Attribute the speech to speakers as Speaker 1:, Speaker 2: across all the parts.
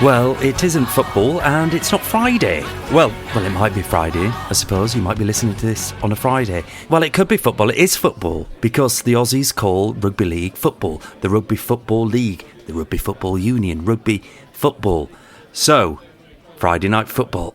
Speaker 1: Well, it isn't football and it's not Friday. Well, it might be Friday, I suppose. You might be listening to this on a Friday. Well, it could be football. It is football because the Aussies call Rugby League football. The Rugby Football League, the Rugby Football Union, rugby football. So, Friday night football.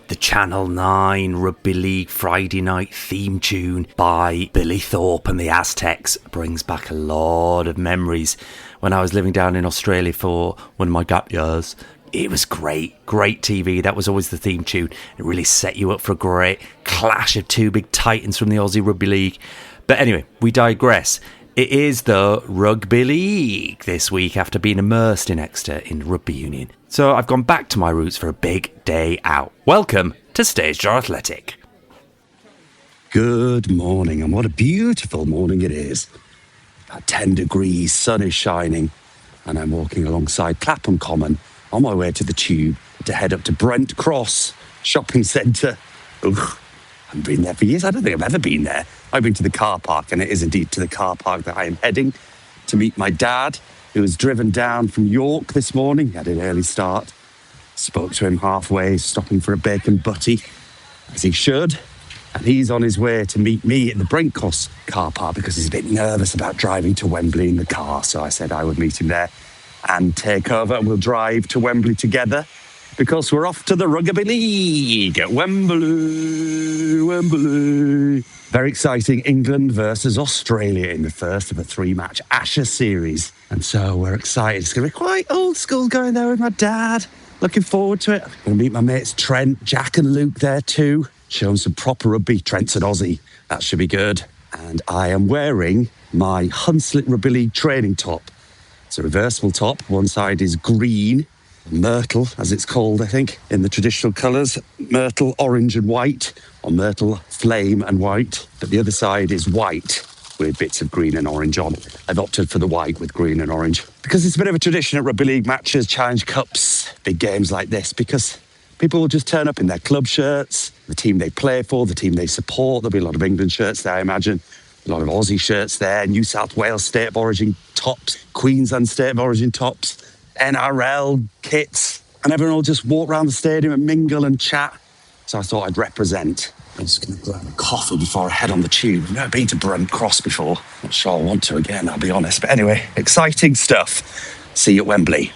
Speaker 1: The Channel 9 Rugby League Friday night theme tune by Billy Thorpe and the Aztecs brings back a lot of memories. When I was living down in Australia for one of my gap years, it was great TV. That was always the theme tune. It really set you up for a great clash of two big titans from the Aussie Rugby League. But anyway, we digress. It is the Rugby League this week after being immersed in Exeter in Rugby Union. So I've gone back to my roots for a big day out. Welcome to Stage Door Athletic.
Speaker 2: Good morning, and what a beautiful morning it is. About 10 degrees, sun is shining, and I'm walking alongside Clapham Common on my way to the Tube to head up to Brent Cross Shopping Centre. I haven't been there for years. I don't think I've ever been there. I've been to the car park, and it is indeed to the car park that I am heading to meet my dad, who was driven down from York this morning. He had an early start. Spoke to him halfway, stopping for a bacon butty, as he should. And he's on his way to meet me at the Brent Cross car park because he's a bit nervous about driving to Wembley in the car. So I said I would meet him there and take over, and we'll drive to Wembley together because we're off to the Rugby League at Wembley. Very exciting, England versus Australia in the first of a 3-match Ashes series. And so we're excited. It's going to be quite old school going there with my dad. Looking forward to it. I'm going to meet my mates Trent, Jack and Luke there too. Show them some proper rugby. Trent's an Aussie. That should be good. And I am wearing my Hunslet Rugby League training top. It's a reversible top. One side is green, myrtle as it's called, I think, in the traditional colours. Myrtle, orange and white, or myrtle, flame and white. But the other side is white with bits of green and orange on. I've opted for the white with green and orange because it's a bit of a tradition at Rugby League matches, Challenge Cups, big games like this, because people will just turn up in their club shirts, the team they play for, the team they support. There'll be a lot of England shirts there, I imagine. A lot of Aussie shirts there, New South Wales State of Origin tops, Queensland State of Origin tops, NRL kits. And everyone will just walk around the stadium and mingle and chat. So I thought I'd represent. I'm just going to grab a coffee before I head on the Tube. I've never been to Brent Cross before. Not sure I want to again, I'll be honest. But anyway, exciting stuff. See you at Wembley.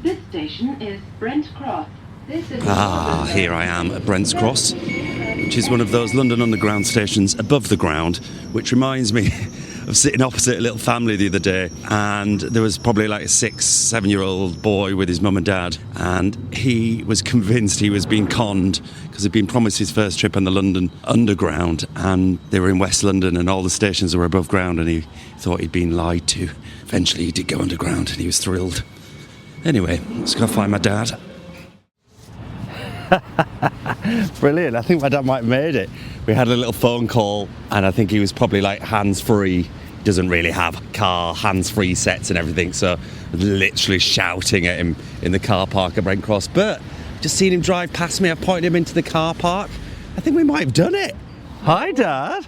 Speaker 3: This station is Brent Cross.
Speaker 1: Here I am at Brent's Cross, which is one of those London Underground stations above the ground, which reminds me of sitting opposite a little family the other day, and there was probably like a 6-7-year-old boy with his mum and dad, and he was convinced he was being conned because he'd been promised his first trip on the London Underground, and they were in West London and all the stations were above ground, and he thought he'd been lied to. Eventually he did go underground and he was thrilled. Anyway, let's go find my dad. Brilliant. I think my dad might have made it. We had a little phone call and I think he was probably like hands-free. He doesn't really have car hands-free sets and everything, so literally shouting at him in the car park at Brent Cross. But just seen him drive past me, I pointed him into the car park. I think we might have done it. Hi Dad.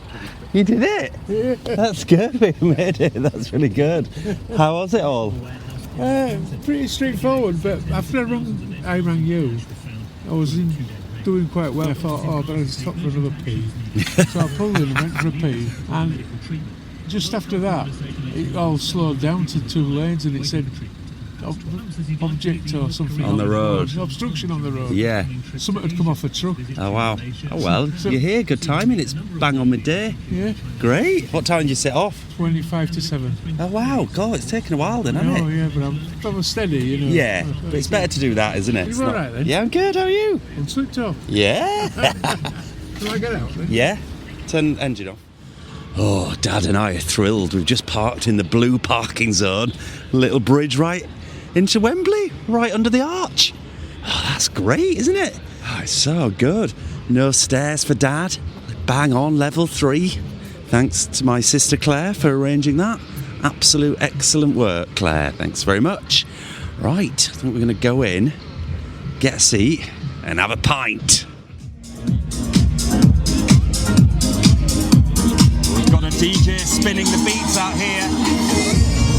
Speaker 1: You did it?
Speaker 4: Yeah.
Speaker 1: That's good. We made it. That's really good. How was it all?
Speaker 4: Pretty straightforward, but after I rang you, I was doing quite well. I thought, I better stop for another pee. So I pulled in and went for a pee, and just after that, it all slowed down to 2 lanes, and it said object or something
Speaker 1: on the road.
Speaker 4: Obstruction on the road.
Speaker 1: Yeah.
Speaker 4: Something had come off a truck.
Speaker 1: Oh wow. Oh well, you're here. Good timing. It's bang on midday.
Speaker 4: Yeah.
Speaker 1: Great. What time did you set off?
Speaker 4: 25 to 7.
Speaker 1: Oh wow. God, it's taken a while then, hasn't it?
Speaker 4: Oh yeah, but I'm steady, you know.
Speaker 1: Yeah, but it's better to do that, isn't it?
Speaker 4: You're all right then?
Speaker 1: Yeah, I'm good. How are you?
Speaker 4: I'm switched off.
Speaker 1: Yeah.
Speaker 4: Can I get out then?
Speaker 1: Yeah. Turn engine off. Oh, Dad and I are thrilled. We've just parked in the blue parking zone. Little bridge right into Wembley, right under the arch. Oh, that's great, isn't it? Oh, it's so good. No stairs for Dad. Bang on, level 3. Thanks to my sister Claire for arranging that. Absolute excellent work, Claire. Thanks very much. Right, I think we're going to go in, get a seat, and have a pint.
Speaker 5: We've got a
Speaker 1: DJ spinning the beats out here.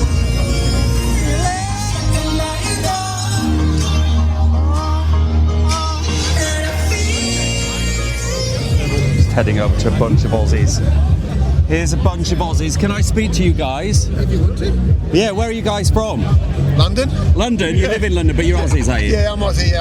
Speaker 1: Just heading up to a bunch of Aussies. Here's a bunch of Aussies. Can I speak to you guys?
Speaker 5: If you want to.
Speaker 1: Yeah, where are you guys from?
Speaker 5: London?
Speaker 1: London? You live in London, but you're Aussies, are you?
Speaker 5: Yeah, I'm Aussie.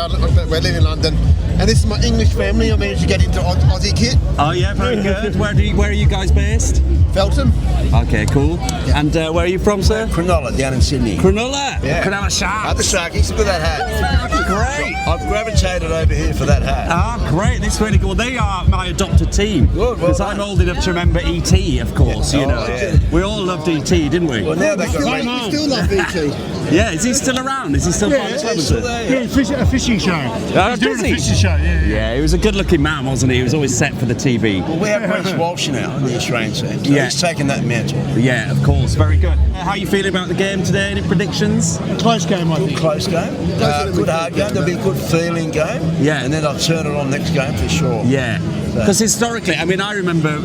Speaker 5: We live in London. And this is my English family. I managed to get into Aussie kit.
Speaker 1: Oh yeah, very good. Where are you guys based?
Speaker 5: Feltham.
Speaker 1: Okay, cool. Yeah. And where are you from, sir?
Speaker 5: Cronulla, down in Sydney.
Speaker 1: Cronulla?
Speaker 5: Yeah.
Speaker 1: Cronulla Sharks.
Speaker 5: The Sharkies. Look at that hat.
Speaker 1: Great.
Speaker 5: I've gravitated over here for that hat.
Speaker 1: Ah, great. This is really cool. They are my adopted team.
Speaker 5: Good,
Speaker 1: Because
Speaker 5: well
Speaker 1: I'm
Speaker 5: done.
Speaker 1: old enough to remember E.T., of course, you know.
Speaker 5: Yeah.
Speaker 1: We all loved E.T., didn't we?
Speaker 5: Well, now they've got
Speaker 4: Still love E.T.
Speaker 1: Yeah, is he still around? Is he still part of the club,
Speaker 5: he's
Speaker 1: is
Speaker 5: still
Speaker 1: it?
Speaker 5: there.
Speaker 4: Doing a fishing show. He's doing
Speaker 1: does
Speaker 4: a
Speaker 1: he?
Speaker 4: fishing show, yeah.
Speaker 1: Yeah, he was a good-looking man, wasn't he? He was always set for the TV.
Speaker 5: Well, we have Prince Walsh now in the Australian team. So
Speaker 1: Yeah.
Speaker 5: he's taken that mantle.
Speaker 1: Yeah, of course. Very good. How are you feeling about the game today? Any predictions?
Speaker 4: Close game, I think.
Speaker 5: Close game. Good hard game. There'll be a good feeling game.
Speaker 1: Yeah.
Speaker 5: And then I'll turn it on next game for sure.
Speaker 1: Yeah. Because historically, I mean, I remember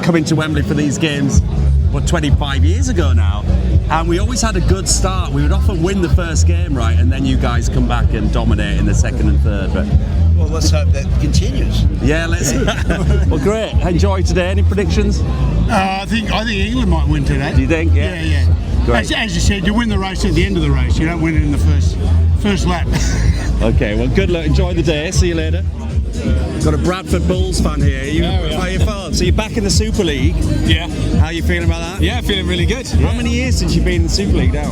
Speaker 1: coming to Wembley for these games, 25 years ago now, and we always had a good start. We would often win the first game, right, and then you guys come back and dominate in the second and third. But
Speaker 5: Well, let's hope that continues.
Speaker 1: yeah, let's. Well, great. Enjoy today. Any predictions?
Speaker 4: I think England might win today.
Speaker 1: Do you think? Yeah.
Speaker 4: Yeah.
Speaker 1: Great.
Speaker 4: As you said, you win the race at the end of the race. You don't win it in the first lap.
Speaker 1: Okay. Well, good luck. Enjoy the day. See you later. Got a Bradford Bulls fan here. How are you feeling? So you're back in the Super League.
Speaker 6: Yeah,
Speaker 1: How are you feeling about that?
Speaker 6: yeah, feeling really good.
Speaker 1: How many years since you've been in the Super League now?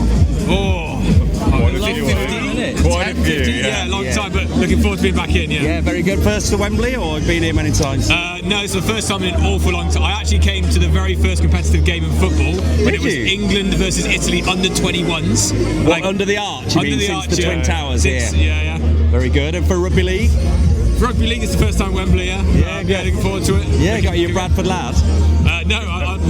Speaker 6: Quite
Speaker 1: a few,
Speaker 6: 15,
Speaker 1: isn't it?
Speaker 6: 10, 15, yeah, long
Speaker 1: Yeah.
Speaker 6: time, but looking forward to being back in, yeah.
Speaker 1: Yeah, very good. First to Wembley, or been here many times?
Speaker 6: No, it's the first time in an awful long time. I actually came to the very first competitive game of football when it was
Speaker 1: you?
Speaker 6: England versus Italy under 21s.
Speaker 1: What, under the arch? You
Speaker 6: under
Speaker 1: mean,
Speaker 6: the
Speaker 1: since
Speaker 6: arch,
Speaker 1: the
Speaker 6: yeah.
Speaker 1: Twin Towers?
Speaker 6: Since-
Speaker 1: yeah.
Speaker 6: yeah.
Speaker 1: Very good. And for Rugby League?
Speaker 6: Rugby League is the first time Wembley, yeah.
Speaker 1: Yeah, good.
Speaker 6: Looking forward to it.
Speaker 1: Yeah, got you a Bradford lad.
Speaker 6: No, I'm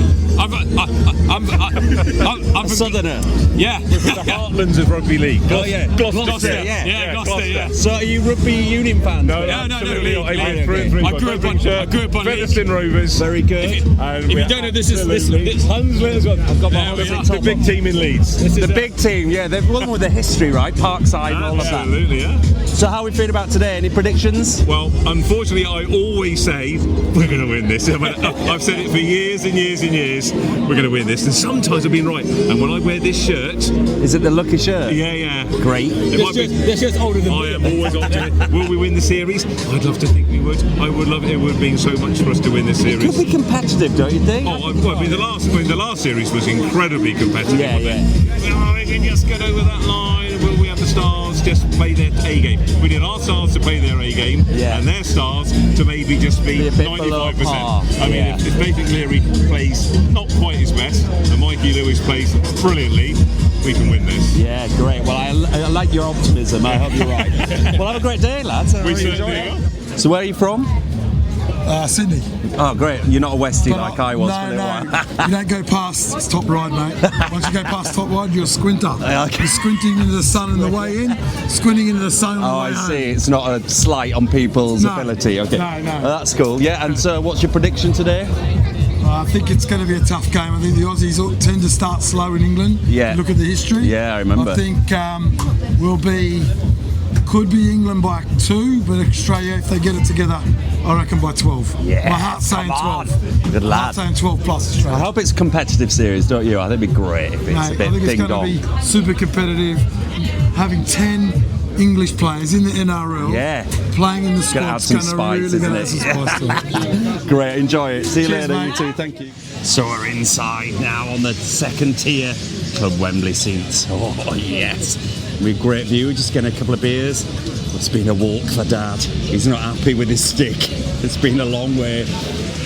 Speaker 6: from
Speaker 1: Southerner.
Speaker 6: Yeah.
Speaker 7: The heartlands of rugby league.
Speaker 1: Oh, yeah.
Speaker 6: Gloucester,
Speaker 1: yeah.
Speaker 6: yeah, Gloucester, yeah.
Speaker 1: So are you Rugby Union fans?
Speaker 7: No,
Speaker 6: No,
Speaker 7: absolutely
Speaker 6: no,
Speaker 7: not.
Speaker 6: no,
Speaker 7: Through and through.
Speaker 6: I grew up on
Speaker 7: Featherstone Rovers.
Speaker 1: Very good.
Speaker 6: If you don't know, this is
Speaker 7: Hunslet as well. I've got
Speaker 6: There we are.
Speaker 7: the big team in Leeds.
Speaker 1: The big team, yeah. They've won with the history, right? Parkside and all of that.
Speaker 7: Absolutely, yeah.
Speaker 1: So how are we feeling about today? Any predictions?
Speaker 7: Well, unfortunately, I always say we're going to win this. I've said it for years and years and years. We're going to win this, and sometimes I've been right. And when I wear this shirt,
Speaker 1: Is it the lucky shirt?
Speaker 7: yeah,
Speaker 1: Great.
Speaker 7: it might be.
Speaker 6: They're just older than
Speaker 7: I am always optimistic. Will we win the series? I'd love to think we would. I would love it. It would have been so much for us to win this
Speaker 1: It
Speaker 7: series.
Speaker 1: could be competitive, don't you think?
Speaker 7: The last series was incredibly competitive.
Speaker 1: Yeah,
Speaker 7: wasn't it? Well, we can just get over that line. Will we have the Stars just play their A game? We need our Stars to play their A game,
Speaker 1: Yeah.
Speaker 7: and their Stars to maybe just be
Speaker 1: Be a bit below
Speaker 7: 95%.
Speaker 1: par.
Speaker 7: I mean,
Speaker 1: Yeah.
Speaker 7: if Nathan Cleary plays not quite his best, and Mikey Lewis plays brilliantly, we can win this.
Speaker 1: Yeah, great. Well, I like your optimism. I hope you're right. Well, have a great day, lads. I
Speaker 7: We
Speaker 1: really
Speaker 7: certainly
Speaker 1: enjoyed
Speaker 7: will.
Speaker 1: it. So where are you from?
Speaker 8: Sydney.
Speaker 1: Oh, great. You're not a Westie like I was for a little
Speaker 8: No,
Speaker 1: while.
Speaker 8: you don't go past top right, mate. Once you go past top right, you're a squinter.
Speaker 1: Okay.
Speaker 8: You're squinting into the sun on the way in, squinting into the sun on
Speaker 1: Oh,
Speaker 8: the
Speaker 1: I
Speaker 8: way home.
Speaker 1: see. It's not a slight on people's
Speaker 8: No.
Speaker 1: ability. Okay.
Speaker 8: No.
Speaker 1: That's cool. Yeah, and so what's your prediction today?
Speaker 8: I think it's going to be a tough game. I think the Aussies tend to start slow in England.
Speaker 1: Yeah.
Speaker 8: Look at the history.
Speaker 1: Yeah, I remember.
Speaker 8: I think could be England by 2, but Australia, if they get it together, I reckon by 12.
Speaker 1: Yeah,
Speaker 8: My heart's saying
Speaker 1: come on.
Speaker 8: 12.
Speaker 1: Good
Speaker 8: My
Speaker 1: lad.
Speaker 8: heart's saying 12 plus Australia.
Speaker 1: I hope it's a competitive series, don't you? I think it'd be great if it's
Speaker 8: Mate,
Speaker 1: a
Speaker 8: I
Speaker 1: bit
Speaker 8: think it's
Speaker 1: ding
Speaker 8: going
Speaker 1: dong.
Speaker 8: to be super competitive. Having 10 English players in the NRL
Speaker 1: Yeah.
Speaker 8: playing in the
Speaker 1: Gonna add
Speaker 8: squad's
Speaker 1: some
Speaker 8: going to
Speaker 1: spice,
Speaker 8: really
Speaker 1: isn't
Speaker 8: add
Speaker 1: it?
Speaker 8: some spice to it.
Speaker 1: Great, enjoy it. See you
Speaker 8: Cheers,
Speaker 1: later,
Speaker 8: mate.
Speaker 1: you too. Thank you. So we're inside now on the second tier Club Wembley seats. Oh, yes. With great view, we're just getting a couple of beers. It's been a walk for Dad. He's not happy with his stick. It's been a long way.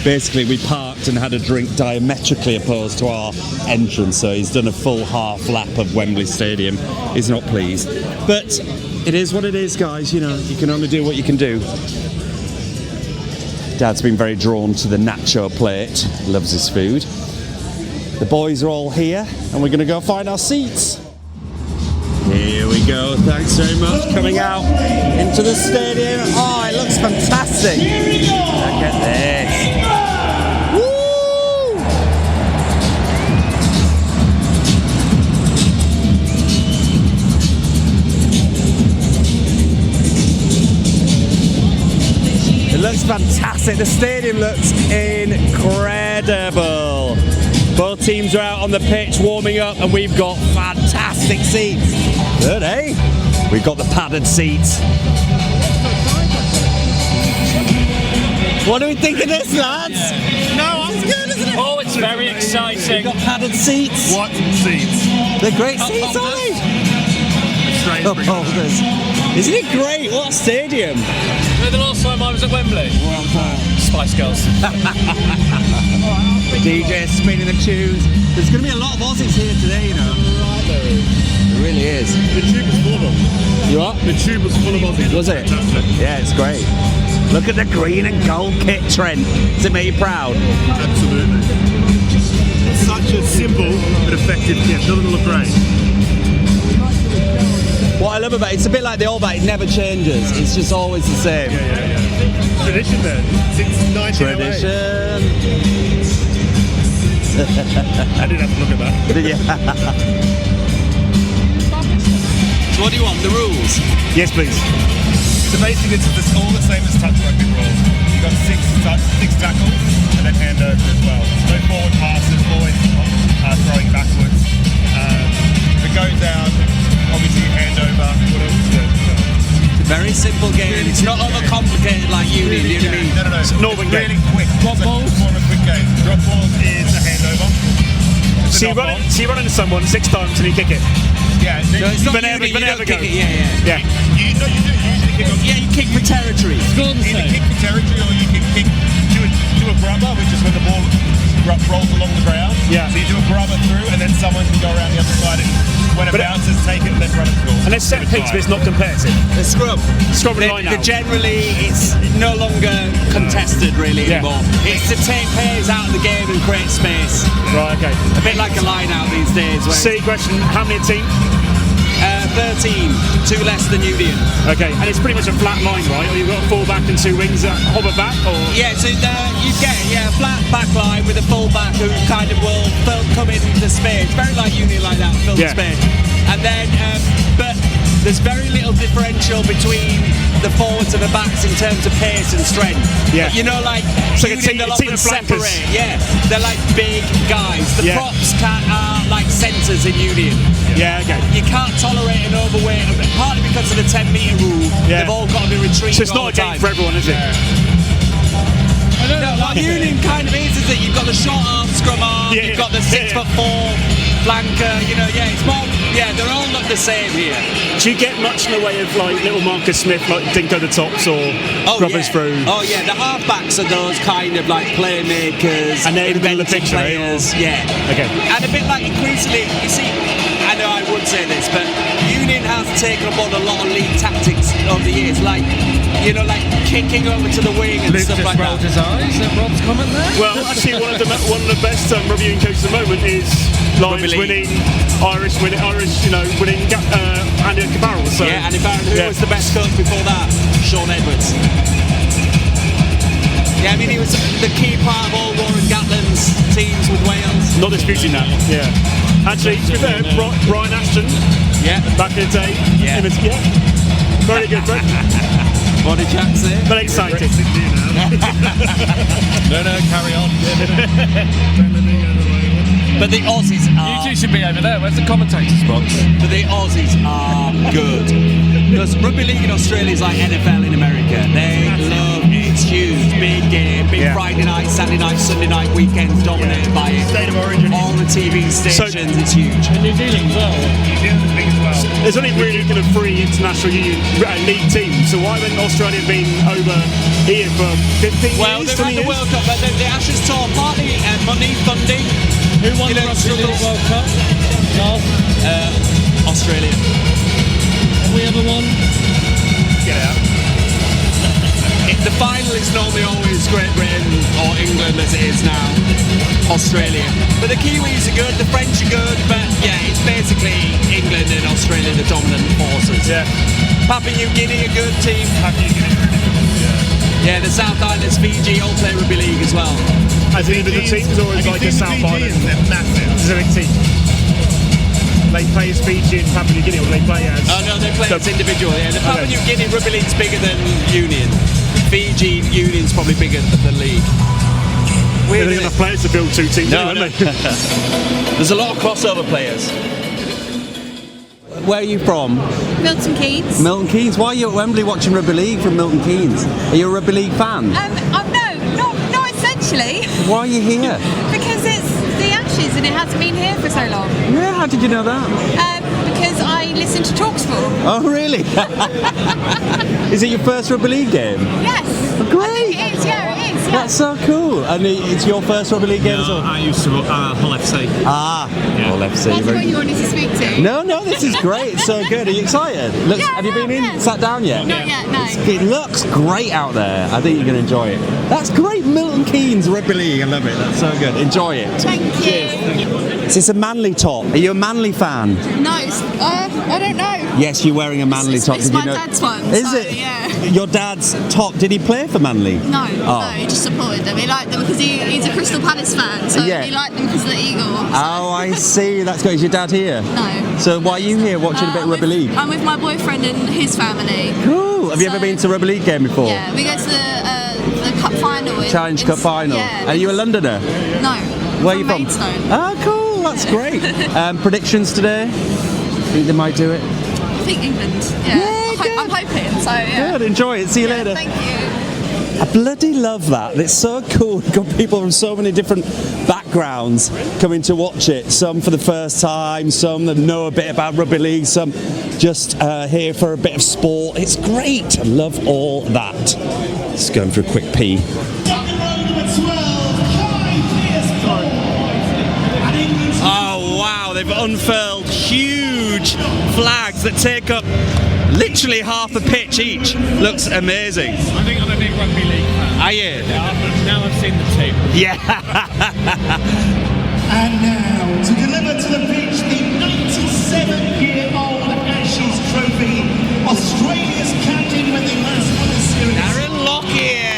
Speaker 1: Basically, we parked and had a drink diametrically opposed to our entrance, so he's done a full half lap of Wembley Stadium. He's not pleased. But it is what it is, guys. You know, you can only do what you can do. Dad's been very drawn to the nacho plate, loves his food. The boys are all here, and we're going to go find our seats. Here we go, thanks very much. Coming out into the stadium. Oh, it looks fantastic. Look at this. Woo!
Speaker 9: looks fantastic. The stadium looks incredible. Both teams are out on the pitch warming up, and we've got fantastic seats. Good, eh? We've got the padded seats. What do we think of this, lads? No, it's good, isn't it?
Speaker 6: Oh, it's very exciting.
Speaker 9: We've got padded seats.
Speaker 7: What seats?
Speaker 9: They're great seats, aren't they? Isn't it great? What a stadium.
Speaker 6: The last time I was at Wembley? Spice Girls.
Speaker 9: DJ spinning the tunes. There's going to be a lot of Aussies here today, you know. It really is.
Speaker 7: The tube was full of them.
Speaker 9: You what?
Speaker 7: The tube was full of Aussies.
Speaker 9: Was it?
Speaker 7: Fantastic.
Speaker 9: Yeah, it's great. Look at the green and gold kit, Trent. Does it make you proud?
Speaker 7: Absolutely. It's such a simple but effective kit. Doesn't look great.
Speaker 9: What I love about it, it's a bit like the All Black, it never changes. It's just always the same.
Speaker 7: Yeah. Tradition then. Since 1908.
Speaker 9: Tradition.
Speaker 7: I didn't have to look at that.
Speaker 9: Yeah. So what do you want? The rules?
Speaker 7: Yes, please.
Speaker 10: So basically, it's all the same as touch rugby rules. You've got six tackles and then handovers as well. No forward passes, always throwing backwards. If it goes out, obviously you hand over. What else is it?
Speaker 9: Very simple game. It's not overcomplicated like Union, you know what I mean?
Speaker 10: No.
Speaker 7: It's Northern game.
Speaker 10: Really quick. Drop balls? It's more of a quick game. Drop balls is a handover.
Speaker 7: So you run into someone 6 times and you kick it.
Speaker 10: Yeah.
Speaker 9: No, it's not
Speaker 7: But
Speaker 9: Union, you
Speaker 7: never
Speaker 9: don't kick
Speaker 7: goes.
Speaker 9: it. Yeah.
Speaker 10: You do usually kick on.
Speaker 9: Yeah, you kick for territory.
Speaker 10: Either kick for territory or you can kick do a grubber, which is when the ball rolls along the ground.
Speaker 7: Yeah.
Speaker 10: So you do a grubber through and then someone can go around the other side and when it bounces, take it and then run it through.
Speaker 7: And there's set piece, but it's not competitive.
Speaker 9: The scrum.
Speaker 7: Scrum and line out.
Speaker 9: Generally, it's no longer contested really anymore. It's to take players out of the game and create space.
Speaker 7: Right, okay.
Speaker 9: A bit like a line out these days.
Speaker 7: Silly question, how many a team?
Speaker 9: 13, 2 less than Union.
Speaker 7: Okay, and it's pretty much a flat line, right? Or you've got a full back and 2 wings that hover back, or?
Speaker 9: Yeah, so you get a flat back line with a full back who kind of will come into the space. Very like Union like that, fill the space. And then, but there's very little differential between the forwards and the backs in terms of pace and strength.
Speaker 7: Yeah.
Speaker 9: You know, like
Speaker 7: it's like
Speaker 9: Union, they'll often separate. Yeah, they're like big guys. The props are like centres in Union.
Speaker 7: Yeah, okay.
Speaker 9: You can't tolerate an overweight, partly because of the 10-metre rule. They've all got to be retreating.
Speaker 7: So it's not a game for everyone, is it?
Speaker 9: No, like Union kind of is it? You've got the short arm, scrum arm, you've got the 6'4" flanker, it's more, they're all not the same here.
Speaker 7: Do you get much in the way of like little Marcus Smith, like dink over the tops or rubbers through?
Speaker 9: Oh yeah, the halfbacks are those kind of like playmakers,
Speaker 7: and they're in the
Speaker 9: inventive
Speaker 7: picture,
Speaker 9: players,
Speaker 7: Okay.
Speaker 9: And a bit like increasingly, you see, I know I would say this, but Union has taken on a lot of league tactics over the years, like kicking over to the wing and stuff like that.
Speaker 6: His eyes at Rob's comment there.
Speaker 7: Well, actually, one of the best rugby union coaches at the moment is Lions winning, Irish, winning Andy Barrel. So
Speaker 9: yeah, Andy Barrel, who was the best coach before that? Sean Edwards. Yeah, I mean, he was the key part of all Warren Gatland's teams with Wales.
Speaker 7: Not disputing that. Yeah. Actually, to be fair, Brian Ashton.
Speaker 9: Yeah.
Speaker 7: Back in the day.
Speaker 9: Yeah.
Speaker 7: Very good, Brett.
Speaker 9: What did Jack say?
Speaker 7: Very excited.
Speaker 10: No, carry on.
Speaker 9: But the Aussies are...
Speaker 6: You two should be over there. Where's the commentators box?
Speaker 9: But the Aussies are good. Because rugby league in Australia is like NFL in America. They love it's huge, big game, big Friday night, Saturday night, Sunday night, weekends dominated by it.
Speaker 10: State of origin.
Speaker 9: All the TV stations, it's huge.
Speaker 6: And New Zealand as well.
Speaker 10: New Zealand's big as well.
Speaker 7: There's only really kind of 3 international union league teams, so why haven't Australia been over here for 15
Speaker 9: well,
Speaker 7: years?
Speaker 9: Well, they've had the World Cup, but the Ashes tour, partly money, funding.
Speaker 6: Who won the Rugby League World Cup?
Speaker 9: Australia.
Speaker 6: Have we ever won?
Speaker 10: Get out.
Speaker 9: The final is normally always Great Britain or England as it is now. Australia. But the Kiwis are good, the French are good, but it's basically England and Australia the dominant forces.
Speaker 7: Yeah.
Speaker 9: Papua New Guinea a good team.
Speaker 10: Papua New Guinea really good.
Speaker 9: Yeah, the South Islands, Fiji all play rugby league as well.
Speaker 7: As in the teams or as like a South Island?
Speaker 10: They're massive.
Speaker 7: It's a big team.
Speaker 10: they play as Fiji and Papua New Guinea, or do they play as?
Speaker 9: Oh no, they play as individual. Yeah, the Papua New Guinea Rugby League's bigger than Union. Fiji Union's probably bigger than the league.
Speaker 10: They don't have enough players to build two teams,
Speaker 9: No,
Speaker 10: no.
Speaker 9: There's a lot of crossover players. Where are you from?
Speaker 11: Milton Keynes.
Speaker 12: Milton Keynes. Why are you at Wembley watching Rugby League from Milton Keynes? Are you a Rugby League fan?
Speaker 11: No, not essentially.
Speaker 12: Why are you here?
Speaker 11: Because it's the Ashes and it hasn't been here for so long.
Speaker 12: Yeah, how did you know that?
Speaker 11: Because I listen to TalkSport.
Speaker 12: Oh, really? Is it your first Rugby League game?
Speaker 11: Yes.
Speaker 12: Great.
Speaker 11: I think it is, yeah, it is. Yeah.
Speaker 12: That's so cool. And it's your first Rugby League game as well?
Speaker 7: I used to Hull FC.
Speaker 12: Hull FC.
Speaker 11: That's what you wanted to speak to.
Speaker 12: No, this is great. It's so good. Are you excited? Have you been in? Sat down yet?
Speaker 11: Not yet, no.
Speaker 12: It looks great out there. I think you're going to enjoy it. That's great. Milton Keynes Rugby League. I love it. That's so good. Enjoy it.
Speaker 11: Thank you.
Speaker 12: Is this a Manly top? Are you a Manly fan?
Speaker 11: No, I don't know.
Speaker 12: Yes, you're wearing a Manly top.
Speaker 11: It's
Speaker 12: Did
Speaker 11: my
Speaker 12: you know?
Speaker 11: dad's one.
Speaker 12: Is
Speaker 11: so,
Speaker 12: it?
Speaker 11: Yeah.
Speaker 12: Your dad's top. Did he play for Manly?
Speaker 11: No,
Speaker 12: Oh.
Speaker 11: no, he just supported them. He liked them because he's a Crystal Palace fan, so
Speaker 12: Yeah.
Speaker 11: he liked them because of the eagle. So.
Speaker 12: Oh, I see. That's good. Is your dad here?
Speaker 11: No.
Speaker 12: So why are you here watching a bit of Rugby League?
Speaker 11: I'm with my boyfriend and his family.
Speaker 12: Cool. Have you ever been to a Rugby League game before?
Speaker 11: Yeah, we go to the cup final.
Speaker 12: Challenge Cup final.
Speaker 11: Yeah.
Speaker 12: Are you a Londoner?
Speaker 11: No.
Speaker 12: Where are you from?
Speaker 11: Maidstone.
Speaker 12: Oh, cool. That's great. Predictions today? Think they might do it?
Speaker 11: I think England. Yeah. I'm hoping. So yeah.
Speaker 12: Good. Enjoy it. See you later.
Speaker 11: Thank you.
Speaker 12: I bloody love that. It's so cool. We've got people from so many different backgrounds coming to watch it. Some for the first time, some that know a bit about rugby league, some just here for a bit of sport. It's great. I love all that. Just going for a quick pee.
Speaker 9: Oh wow, they've unfurled huge flags that take up literally half a pitch each. Looks amazing.
Speaker 6: I think I'm a big rugby league fan.
Speaker 9: Are you?
Speaker 6: Now I've seen the team.
Speaker 9: Yeah.
Speaker 13: And now, to deliver to the pitch the 97-year-old Ashes Trophy, Australia's captain when they last won the series.
Speaker 9: Darren Lockyer.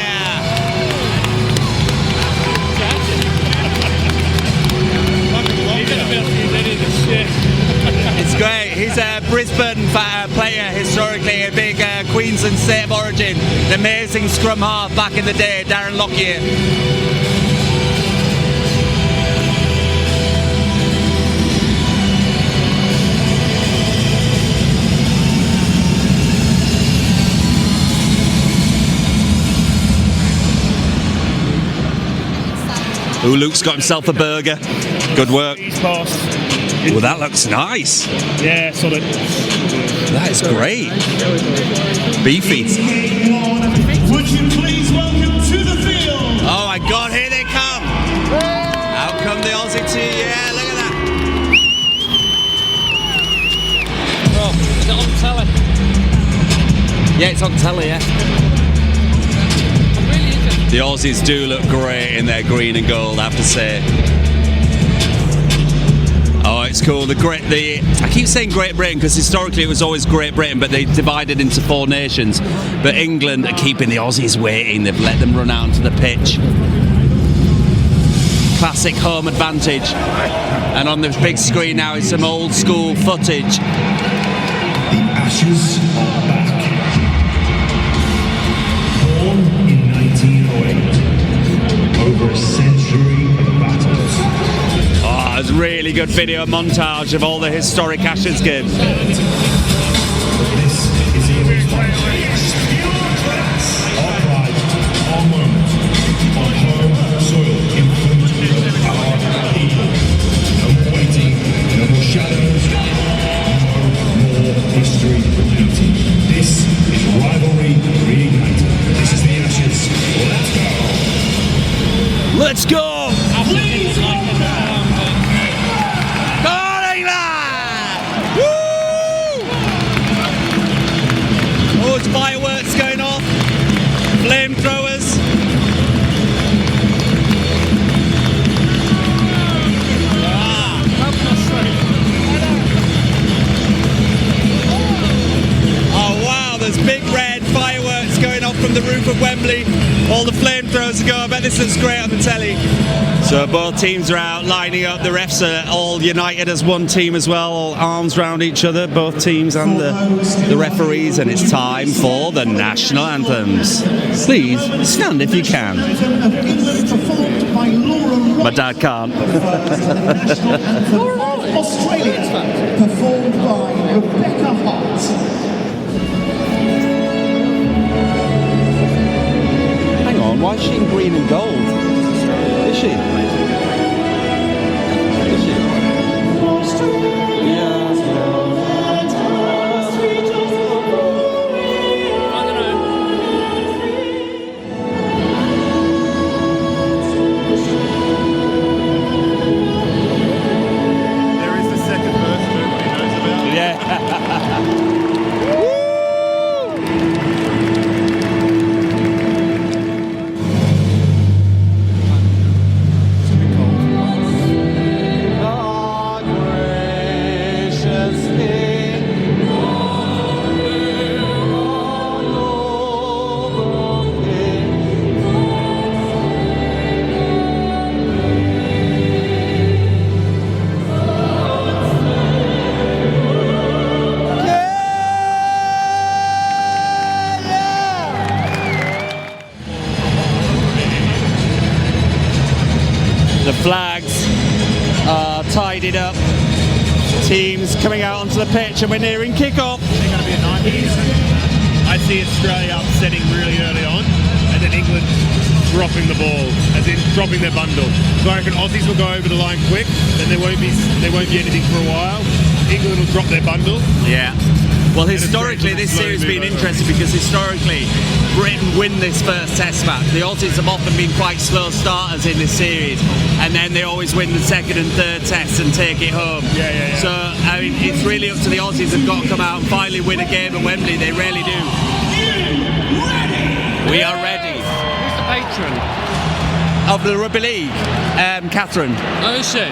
Speaker 9: It's great. He's a Brisbane player, historically a big Queensland state of origin. An amazing scrum half back in the day, Darren Lockyer. Ooh, Luke's got himself a burger. Good work. Well, that looks nice.
Speaker 10: Yeah, solid.
Speaker 9: That is great. Beefy.
Speaker 13: Would you please welcome to the field?
Speaker 9: Oh my God, here they come. Out come the Aussie team. Yeah, look at that.
Speaker 6: Oh, is it on telly?
Speaker 9: Yeah, it's on telly, yeah. The Aussies do look great in their green and gold, I have to say. Oh, it's cool. I keep saying Great Britain because historically it was always Great Britain, but they divided into 4 nations. But England are keeping the Aussies waiting. They've let them run out onto the pitch. Classic home advantage. And on the big screen now is some old school footage.
Speaker 13: The Ashes are back. Born in 1908, over a century of battles.
Speaker 9: Oh, it's a really good video montage of all the historic Ashes games.
Speaker 13: This is England's fight. Our pride, our moment, on home soil in front of our people. No more waiting, no more shadows, no more history repeating. This is rivalry reignited. This is the Ashes. Let's go!
Speaker 9: Let's go!
Speaker 13: Please welcome
Speaker 9: Go on, England! Woo! Oh, it's fireworks going off. Flamethrowers. Oh wow, there's big red fireworks going off from the
Speaker 12: the roof of Wembley. All the flamethrowers go. I bet this looks great on the telly. So both teams are out lining up. The refs are all united as one team as well, all arms round each other, both teams and the referees, and it's time for the national anthems. Please stand if you can. My dad can't.
Speaker 14: Australians performed by Rebecca Hart.
Speaker 12: Hang on, why is she in green and gold? Is she? Is she? Yeah. The flags are tidied up. Teams coming out onto the pitch, and we're nearing kick-off.
Speaker 10: They're going to be a nightmare. I see Australia upsetting really early on, and then England dropping the ball, as in dropping their bundle. So I reckon Aussies will go over the line quick, then there won't be anything for a while. England will drop their bundle.
Speaker 12: Yeah. Well, historically, this series has been interesting because historically, Britain win this first Test match. The Aussies have often been quite slow starters in this series, and then they always win the second and third Tests and take it home.
Speaker 10: Yeah.
Speaker 12: So, I mean, it's really up to the Aussies. They've got to come out and finally win a game at Wembley. They really do. We are ready.
Speaker 15: Who's the patron?
Speaker 12: Of the Rugby League, Catherine.
Speaker 15: Oh, is she?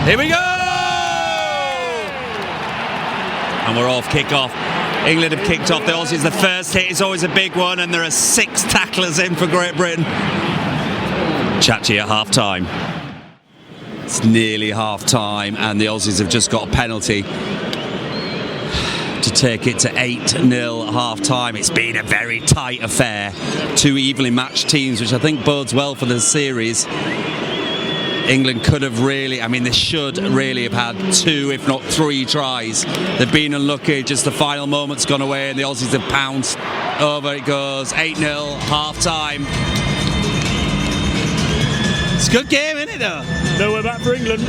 Speaker 12: Here we go! And we're off kick-off. England have kicked off. The Aussies, the first hit is always a big one, and there are 6 tacklers in for Great Britain. Chat to you at half-time. It's nearly half-time, and the Aussies have just got a penalty to take it to 8-0 at half-time. It's been a very tight affair. 2 evenly matched teams, which I think bodes well for the series. England could have really, I mean, they should really have had 2, if not 3 tries. They've been unlucky, just the final moment's gone away, and the Aussies have pounced. Over it goes, 8-0, half-time. It's a good game, isn't it, though?
Speaker 10: No, we're back for England.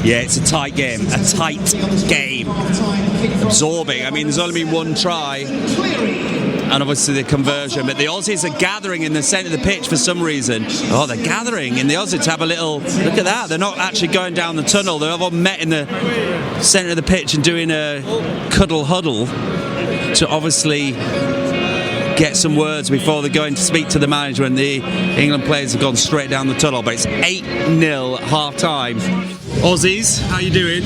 Speaker 12: Yeah, it's a tight game, absorbing. I mean, there's only been 1 try, and obviously the conversion, but the Aussies are gathering in the centre of the pitch for some reason. Oh, they're gathering in the Aussies to have a little, look at that, they're not actually going down the tunnel, they're all met in the centre of the pitch and doing a cuddle huddle to obviously get some words before they're going to speak to the manager, and the England players have gone straight down the tunnel. But it's 8-0 at half-time. Aussies, how you doing?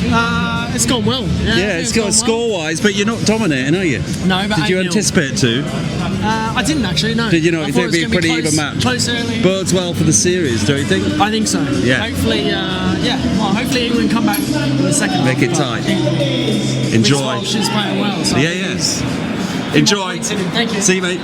Speaker 16: It's gone well.
Speaker 12: Yeah, it's got score-wise, but you're not dominating, are you?
Speaker 16: No, but
Speaker 12: did you anticipate to?
Speaker 16: I didn't actually, no.
Speaker 12: Did you not? You think it'd be a pretty even match?
Speaker 16: Close early.
Speaker 12: Bodes well for the series, don't you think?
Speaker 16: I think so.
Speaker 12: Yeah.
Speaker 16: Hopefully, well, hopefully England come back in the second
Speaker 12: Make
Speaker 16: half.
Speaker 12: it tight. Enjoy.
Speaker 16: Welsh is playing well. So
Speaker 12: Yes. Enjoy.
Speaker 16: Thank you.
Speaker 12: See you, mate.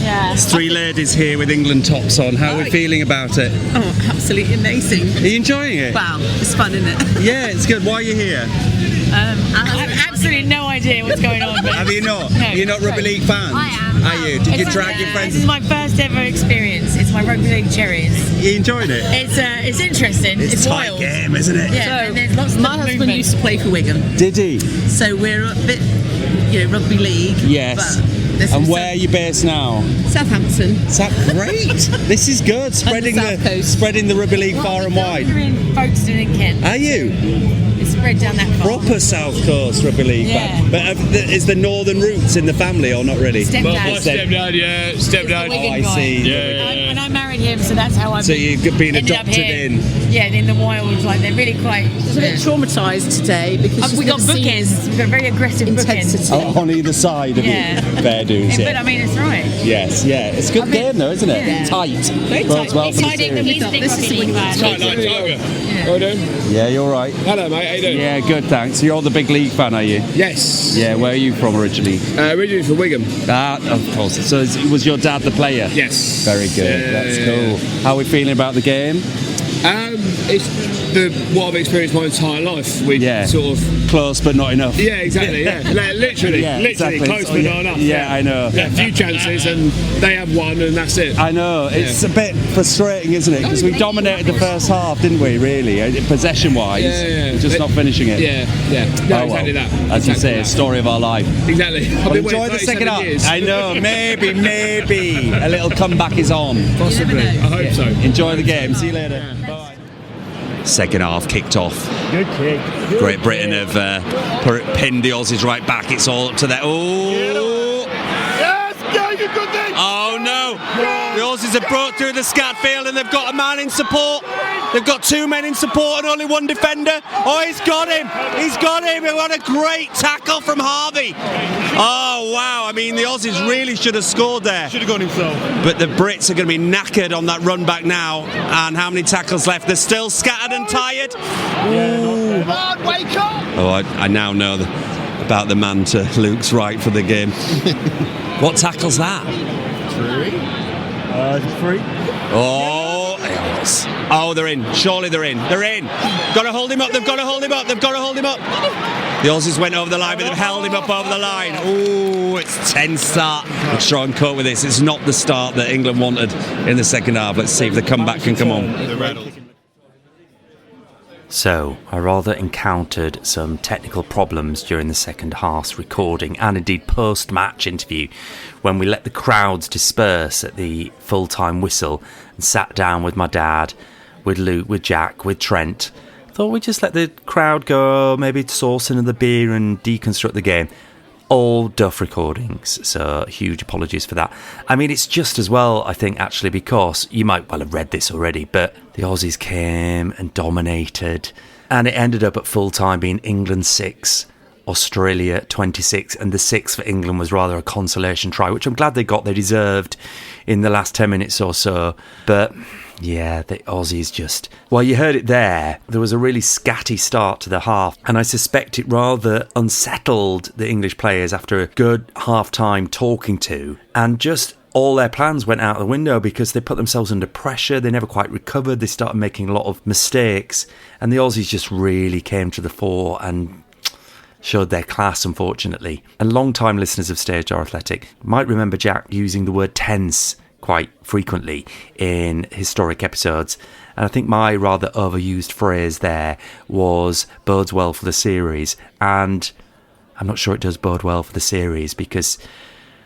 Speaker 11: Yeah.
Speaker 12: There's 3 ladies here with England tops on. How are we feeling about it?
Speaker 17: Oh, absolutely amazing.
Speaker 12: Are you enjoying it?
Speaker 17: Wow, it's fun, isn't it?
Speaker 12: Yeah, it's good. Why are you here?
Speaker 11: I have absolutely no idea what's going on. But
Speaker 12: Have you not?
Speaker 11: No,
Speaker 12: You're not Rugby League fans?
Speaker 11: I am.
Speaker 12: Are you? Did you drag your friends?
Speaker 11: This is my first ever experience. It's my Rugby League cherries.
Speaker 12: You enjoyed it?
Speaker 11: It's interesting.
Speaker 12: It's a tight
Speaker 11: wild.
Speaker 12: game, isn't it?
Speaker 11: Yeah,
Speaker 17: So,
Speaker 11: and there's lots of
Speaker 17: my husband
Speaker 11: movement.
Speaker 17: used to play for Wigan,
Speaker 12: Did he?
Speaker 17: so we're a bit, rugby league.
Speaker 12: Yes.
Speaker 17: But there's
Speaker 12: And
Speaker 17: some
Speaker 12: where are you based now?
Speaker 17: Southampton.
Speaker 12: Great. This is good. Spreading
Speaker 17: South Coast.
Speaker 12: spreading the Rugby League far and wide.
Speaker 11: We're in Folkestone in Kent.
Speaker 12: Are you?
Speaker 11: It's spread down that far.
Speaker 12: Proper South Coast Rugby League
Speaker 11: Yeah.
Speaker 12: fan. But is the northern roots in the family or not really?
Speaker 11: Stepdad.
Speaker 6: Well, my stepdad, yeah. Stepdad.
Speaker 11: Wigan
Speaker 12: I
Speaker 11: guy.
Speaker 12: see.
Speaker 6: Yeah.
Speaker 11: When I married him,
Speaker 18: so that's how I've
Speaker 12: So you've been
Speaker 18: ended up
Speaker 12: adopted
Speaker 18: here.
Speaker 12: in.
Speaker 18: Yeah, in the wild, like they're really quite.
Speaker 17: It's a bit traumatised today because
Speaker 18: We got bookends. We've got very aggressive bookends.
Speaker 12: On either side of
Speaker 18: Yeah.
Speaker 12: you, fair dues.
Speaker 18: But I mean, it's right.
Speaker 12: Yes, yeah. It's a good game though, isn't it?
Speaker 18: Yeah.
Speaker 12: Tight.
Speaker 18: Very
Speaker 12: Bodes
Speaker 18: tight.
Speaker 12: well for the
Speaker 18: Exciting that
Speaker 12: series.
Speaker 18: we thought this is the
Speaker 6: Tight like Tiger. How you doing?
Speaker 12: Yeah, you're right.
Speaker 6: Hello, mate. How you doing?
Speaker 12: Yeah, good, thanks. You're the big league fan, are you?
Speaker 6: Yes.
Speaker 12: Yeah, where are you from originally?
Speaker 6: Originally from Wigan.
Speaker 12: Ah, of course. So was your dad the player?
Speaker 6: Yes.
Speaker 12: Very good.
Speaker 6: Yeah,
Speaker 12: That's
Speaker 6: yeah,
Speaker 12: cool. How are we feeling about the game?
Speaker 6: It's what I've experienced my entire life. We sort of
Speaker 12: close but not enough.
Speaker 6: Yeah, exactly. Yeah, literally,
Speaker 12: Yeah,
Speaker 6: literally
Speaker 12: exactly.
Speaker 6: close but not enough.
Speaker 12: Yeah, I know.
Speaker 6: Yeah, a few chances and they have one and that's it.
Speaker 12: I know. It's a bit frustrating, isn't it? Because we dominated the first half, didn't we? Really, possession-wise,
Speaker 6: Yeah.
Speaker 12: We're just not finishing it.
Speaker 6: Yeah, yeah. No,
Speaker 12: Oh, well.
Speaker 6: exactly that.
Speaker 12: As you
Speaker 6: Exactly
Speaker 12: say,
Speaker 6: that.
Speaker 12: story of our life.
Speaker 6: Exactly. I've
Speaker 12: Well,
Speaker 6: been
Speaker 12: enjoy
Speaker 6: waiting
Speaker 12: the second
Speaker 6: 37
Speaker 12: half.
Speaker 6: years.
Speaker 12: I know. Maybe a little comeback is on.
Speaker 6: Possibly. I hope so.
Speaker 12: Enjoy the game. See you later. Bye. Second half kicked off.
Speaker 6: Good kick.
Speaker 12: Great Britain have pinned the Aussies right back. It's all up to their. Oh!
Speaker 6: Yes,
Speaker 12: Oh no! The Aussies have broke through the scat field and they've got a man in support. They've got two men in support and only one defender. Oh, he's got him! He's got him! What a great tackle from Harvey! Oh wow! I mean, the Aussies really should have scored there.
Speaker 10: Should have gone himself.
Speaker 12: But the Brits are going to be knackered on that run back now. And how many tackles left? They're still scattered and tired.
Speaker 6: Come on, wake up!
Speaker 12: Oh, I now know about the man to Luke's right for the game. What tackle's that?
Speaker 10: Three.
Speaker 12: Oh, yes. Oh, they're in. Surely they're in. They're in. Got to hold him up. They've got to hold him up. They've got to hold him up. The Aussies went over the line, but they've held him up over the line. Oh, it's a tense start. Let's try and cope with this. It's not the start that England wanted in the second half. Let's see if the comeback can come on.
Speaker 1: So, I rather encountered some technical problems during the second half's recording and indeed post-match interview when we let the crowds disperse at the full-time whistle and sat down with my dad, with Luke, with Jack, with Trent. Thought we'd just let the crowd go, maybe source another beer and deconstruct the game. All duff recordings, so huge apologies for that. I mean, it's just as well, I think, actually, because you might well have read this already, but the Aussies came and dominated, and it ended up at full time being England 6, Australia 26, and the 6 for England was rather a consolation try, which I'm glad they got. They deserved in the last 10 minutes or so, but yeah, the Aussies just... Well, you heard it there. There was a really scatty start to the half, and I suspect it rather unsettled the English players after a good half-time talking to, and just all their plans went out the window because they put themselves under pressure. They never quite recovered. They started making a lot of mistakes, and the Aussies just really came to the fore and showed their class, unfortunately. And long-time listeners of Stage Door Athletic might remember Jack using the word tense quite frequently in historic episodes, and I think my rather overused phrase there was bodes well for the series, and I'm not sure it does bode well for the series because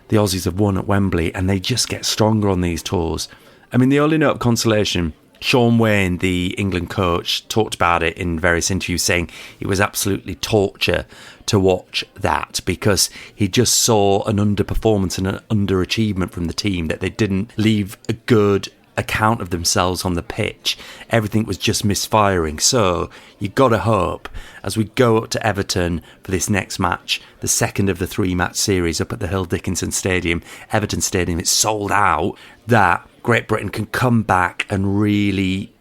Speaker 1: the Aussies have won at Wembley and they just get stronger on these tours. I mean, the only note of consolation, Sean Wayne, the England coach, talked about it in various interviews, saying it was absolutely torture to watch that because he just saw an underperformance and an underachievement from the team, that they didn't leave a good account of themselves on the pitch. Everything was just misfiring. So you got to hope as we go up to Everton for this next match, the second of the 3-match series up at the Hill Dickinson Stadium, Everton Stadium, it's sold out, that Great Britain can come back and really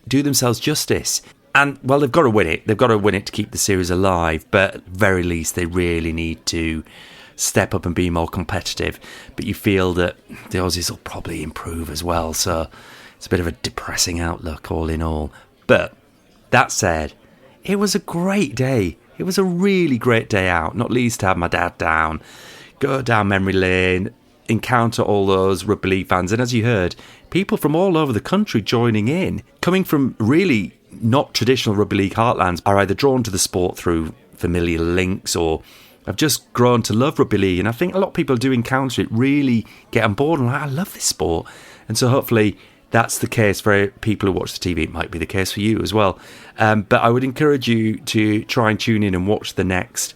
Speaker 1: do themselves justice. And, well, they've got to win it. They've got to win it to keep the series alive, but at the very least they really need to step up and be more competitive. But you feel that the Aussies will probably improve as well, so it's a bit of a depressing outlook all in all. But that said, it was a great day. It was a really great day out, not least to have my dad down, go down memory lane, encounter all those rugby league fans, and as you heard, people from all over the country joining in, coming from really not traditional rugby league heartlands, are either drawn to the sport through familiar links or have just grown to love rugby league. And I think a lot of people do encounter it, really get on board and like, I love this sport. And so hopefully that's the case for people who watch the TV. It might be the case for you as well. But I would encourage you to try and tune in and watch the next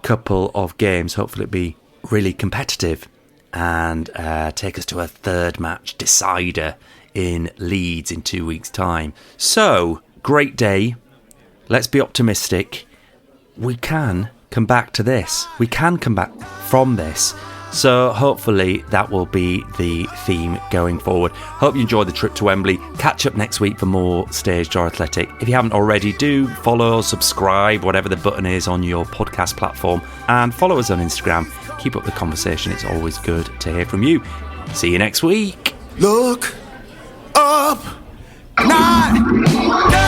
Speaker 1: couple of games. Hopefully it'll be really competitive and take us to a third match decider in Leeds in 2 weeks' time. So, great day. Let's be optimistic. We can come back to this. We can come back from this. So hopefully that will be the theme going forward. Hope you enjoyed the trip to Wembley. Catch up next week for more Staged or Athletic. If you haven't already, do follow, subscribe, whatever the button is on your podcast platform, and follow us on Instagram. Keep up the conversation. It's always good to hear from you. See you next week.
Speaker 19: Look up, night.